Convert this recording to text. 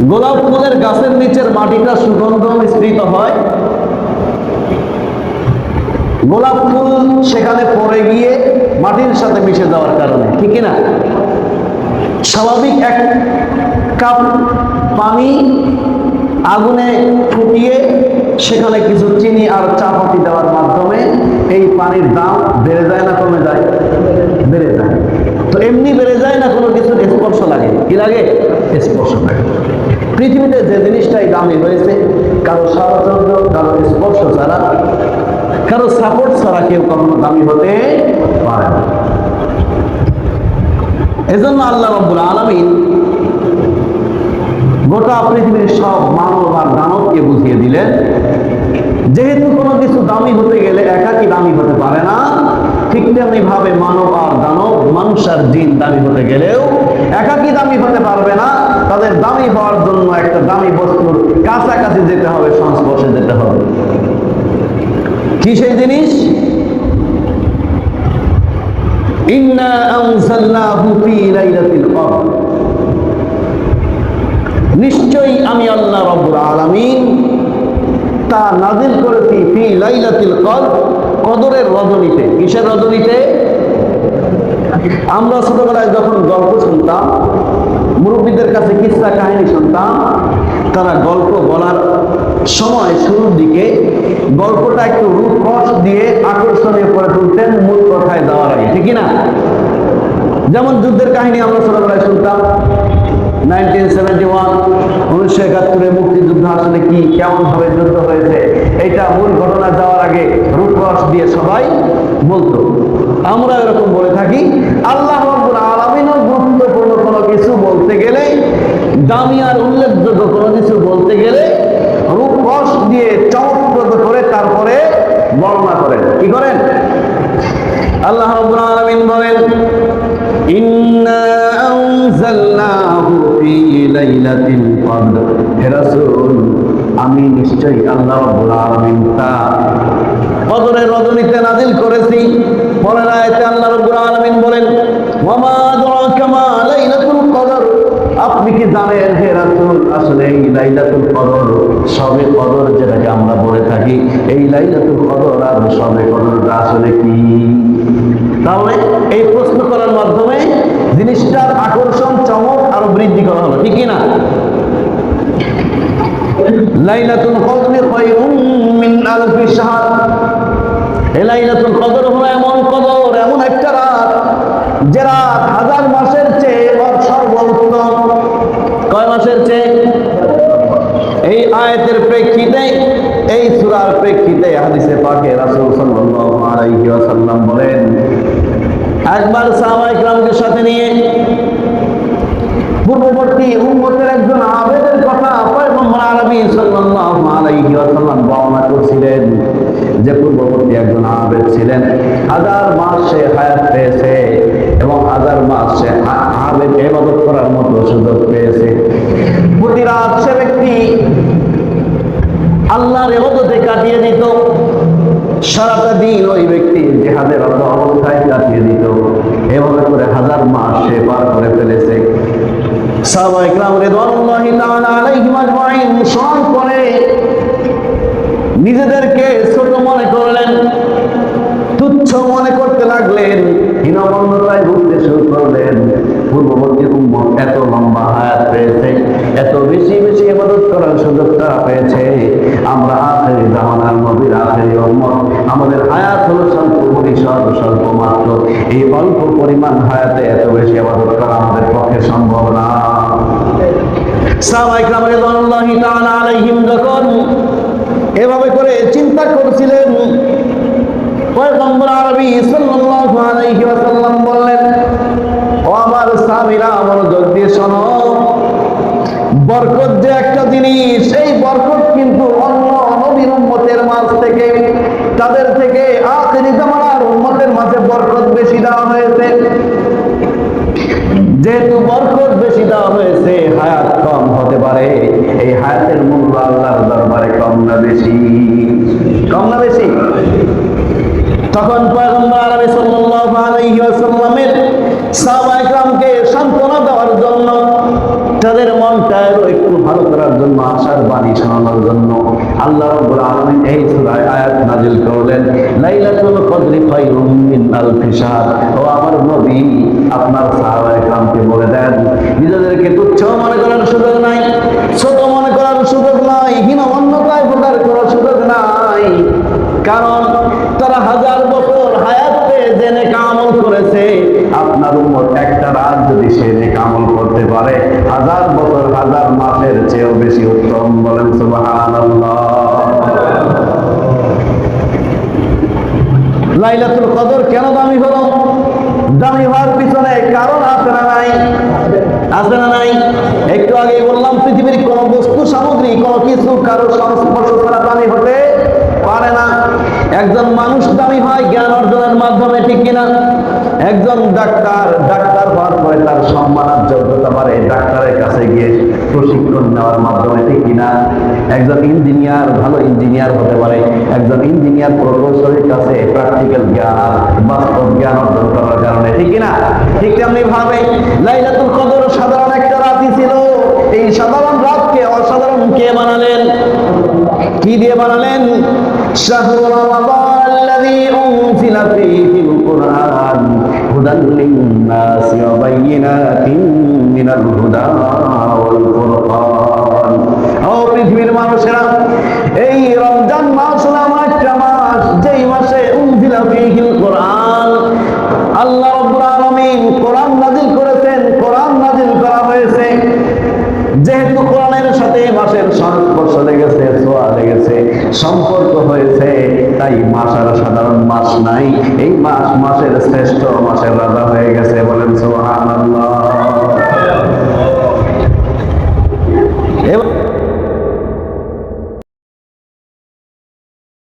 গোলাপ ফুলের গাছের নিচের মাটিটা সুগন্ধ মিশ্রিত হয়, গোলাপ ফুল সেখানে পড়ে গিয়ে মাটির সাথে মিশে যাওয়ার কারণে, ঠিক না? স্বাভাবিক এক কাপ পানি আগুনে ফুটিয়ে সেখানে কিছু চিনি আর চা পাতি দেওয়ার মাধ্যমে এই পানির দাম বেড়ে যায় না কমে যায়? বেড়ে যায়। তো এমনি বেড়ে যায় না, কোনো কিছু স্পর্শ লাগে? কি লাগে? স্পর্শ লাগে। পৃথিবীতে যে জিনিসটাই দামি হয়েছে, কারো সাহচর্য, কারো স্পর্শ ছাড়া, কারো সাপোর্ট ছাড়া কেউ কখনো দামি হতে পারে না। এজন্য আল্লাহ রাব্বুল আলামিন গোটা পৃথিবীর সব মানব আর দানবকে বুঝিয়ে দিলেন, যেহেতু কোনো কিছু দামি হতে গেলে একাকি দামি হতে পারে না, ঠিক তেমনি ভাবে মানব আর দানব, মানুষ আর জিন দামি হতে গেলেও একাকি দামি হতে পারবে না। তাদের দামি হওয়ার জন্য একটা দামি বস্তুর কাছাকাছি যেতে হবে, সংস্পর্শে যেতে হবে। কি সেই জিনিস? ইন্না আনজালনাহু ফী লাইলাতিল কদর, নিশ্চয়ই আমি আল্লাহ রাব্বুল আলামিন তা নাযিল করেছি ফী লাইলাতিল কদর, কদরের রজনীতে। কিসের রজনীতে? আমরা ছোটবেলায় যখন গল্প শুনতাম, মুরব্বীদের কাছে কিসসা কাহিনী শুনতাম, তারা গল্প বলার সময় শুরুর দিকে গল্পটা একটু রূপরস দিয়ে আকর্ষণীয় করে তুলতেন মূল কথায় যাওয়ার আগে, ঠিক না? যেমন যুদ্ধের কাহিনী আমরা ছোটবেলায় শুনতাম, 1971 মুক্তিযুদ্ধ আসলে কি, কেমন ভাবে যুদ্ধ হয়েছে, এটা মূল ঘটনা যাওয়ার আগে রূপরস দিয়ে সবাই বলতো। আমরা এরকম বলে থাকি। আল্লাহ রাব্বুল আলামিনও গুরুত্বপূর্ণ কোনো কিছু বলতে গেলে, দামি আর উল্লেখযোগ্য কোনো কিছু বলতে গেলে রূপরস দিয়ে চমৎপ্রদ করে তারপরে বর্ণনা করেন। কি করেন? আল্লাহ রাব্বুল আলামিন বলেন, ইন্না আনজালনাহু ফী লাইলাতিল কদর, হে রাসূল আমি নিশ্চয়ই আল্লাহ রাব্বুল আলামিন তা কদরের রজনীতে নাযিল করেছি। পরের আয়াতে আল্লাহ রাব্বুল আলামিন বলেন, ওয়া মা আদরাকা মা লাইলাতুল কদর, আপনি কি জানেন হে রাসূল আসলে এই লাইলাতুল কদর, শবে কদর যেটাকে আমরা বলে থাকি, এই লাইলাতুল কদর আর শবে কদরটা আসলে কি? তাহলে এই প্রশ্ন করার মাধ্যমে জিনিসটার আকর্ষণ, চমক আরো বৃদ্ধি করা হলো, ঠিক না? লাইলাতুল কদর খায়রুম মিন আলফি শাহর, এই লাইলাতুল কদর হলো এমন কদর, এমন একটা রাত যে রাত হাজার মাসের চেয়ে সর্বোত্তম। কয় মাসের চেয়ে? এই আয়াতের প্রেক্ষিতে, এই সূরার প্রেক্ষিতে হাদিসে পাকে রাসূল সাল্লাল্লাহু আলাইহি ওয়াসাল্লাম বলেন, একবার সাহাবায়ে কিরামকে সাথে নিয়ে পূর্ববর্তী উম্মতের একজন আবেদের কথা পয়গম্বর আরবি সাল্লাল্লাহু আলাইহি ওয়াসাল্লাম বর্ণনা করছিলেন, যে পূর্ববর্তী একজন আবেদ ছিলেন, 1000 মাস সে হায়াত পেয়েছে এবং 1000 মাস সে আবেদ ইবাদত করার মতো সুযোগ পেয়েছে। প্রতি রাত সে ব্যক্তি আল্লাহর ইবাদতে কাটিয়ে দিত, সারাটা দিন ওই ব্যক্তি জিহাদের অবস্থায় কাটিয়ে দিত। এভাবে করে 1000 মাস সে পার করে ফেলেছে। সাহাবায়ে কিরাম রিদওয়ানুল্লাহি তাআলা আলাইহিম আজমাইন স্মরণ করে নিজেদেরকে ছোট মনে করলেন, তুচ্ছ মনে করতে লাগলেন, হীনমন্যতায় ভুগতে শুরু করলেন। পূর্ববর্তী উম্মত এত লম্বা হায়াত পেয়েছে, এত বেশি বেশি ইবাদত করার সুযোগ তারা পেয়েছে, আমরা আখেরি জামানার নবীর আখেরি উম্মত, আমাদের হায়াত হলো স্বল্প পরিসর, স্বল্প মাত্র। এই অল্প পরিমাণ হায়াতে এত বেশি ইবাদত করা আমাদের পক্ষে সম্ভব না। সাহাবায়ে কিরাম রাদিয়াল্লাহু তাআলা আলাইহিম যখন এভাবে করে চিন্তা করছিলেন, পয়গম্বর আরবি সাল্লাল্লাহু আলাইহি ওয়াসাল্লাম বললেন, ও আমার সাহাবীরা মনোযোগ দিয়ে শোনো, বরকত যে একটা জিনিস, এই বরকত কিন্তু অন্য নবীর উম্মতের মাঝ থেকে, তাদের থেকে আখিরি জামানার উম্মতের মাঝে বরকত বেশি দেওয়া হয়েছে। যেহেতু বরকত বেশি দেওয়া হয়েছে, হায়াত কম হতে পারে, এই হায়াতের মূল্য আল্লাহর দরবারে কম না বেশি? কম না বেশি? তখন পয়গম্বর আরবি সাল্লাল্লাহু আলাইহি ওয়াসাল্লামের সাহাবায়ে কিরামকে সান্ত্বনা দেওয়ার জন্য তাদের মনটাও একটু ভালো করার জন্য, আশার বাণী শোনানোর জন্য আল্লাহ রাব্বুল আলামিন এই সূরায় আয়াত নাযিল করলেন, লাইলাতুল কদরি খায়রুম মিন আলফি শাহর। ও আমার নবী, আপনার সাহাবায়ে কেরামকে বলে দেন, নিজেদেরকে তুচ্ছ মনে করার সুযোগ নাই, ছোট মনে করার সুযোগ নাই, হীনমন্যতায় প্রকার করার সুযোগ নাই। কারণ তারা হাজার বছর হায়াত পেয়ে যে নেক আমল করেছে, আপনার উম্মত একটা রাত যদি সে নেক আমল করতে পারে, হাজার বছর হাজার মাসের চেয়েও বেশি উত্তম। বলেন সুবহানাল্লাহ। লাইলাতুল কদর কেন দামি হলো? দামি হওয়ার পিছনে কারণ আছে না নাই? আছে না নাই? একটু আগে বললাম, পৃথিবীর কোন বস্তু সামগ্রী কোন কিছু কারো সংস্পর্শ ছাড়া দামি হতে পারে না। একজন মানুষ দামি হয় জ্ঞান অর্জনের মাধ্যমে, ঠিক কিনা? একজন ডাক্তার হওয়ার পরে তার সম্মানের যোগ্যতা বাড়ে ডাক্তারের কাছে গিয়ে প্রশিক্ষণ নেওয়ার মাধ্যমে, ঠিক কিনা? একজন ইঞ্জিনিয়ার ভালো ইঞ্জিনিয়ার হতে পারে একজন ইঞ্জিনিয়ার প্রকৌশলীর কাছে প্র্যাকটিক্যাল জ্ঞান, বাস্তব জ্ঞান অর্জন করার কারণে, ঠিক কিনা? ঠিক তেমনি ভাবে লাইলাতুল কদর সাধারণ একটা রাতই ছিল। এই সাধারণ রাতকে অসাধারণ কে বানালেন? কি দিয়ে বানালেন? শাহরু রমাদানাল্লাযী উনজিলা ফীহিল কুরআন হুদাল লিন-নাসি ওয়া বায়্যিনাতিন মিনাল হুদা ওয়াল ফুরকান। ও পৃথিবীর মানুষেরা, এই রমজান মাস হলো এমন একটা মাস, যেই মাসে উনজিলা ফীহিল কুরআন, আল্লাহ রাব্বুল আলামিন কোরআন নাযিল করেছেন, কোরআন নাযিল করা হয়েছে। যেহেতু কোরআনের সাথে মাসের সংস্পর্শ লেগেছে, ছোঁয়া লেগেছে, সম্পর্ক হয়েছে, তাই মাস আর সাধারণ মাস নাই, এই মাস মাসের শ্রেষ্ঠ মাসের রাজা হয়ে গেছে। বলেন সুবহানাল্লাহ।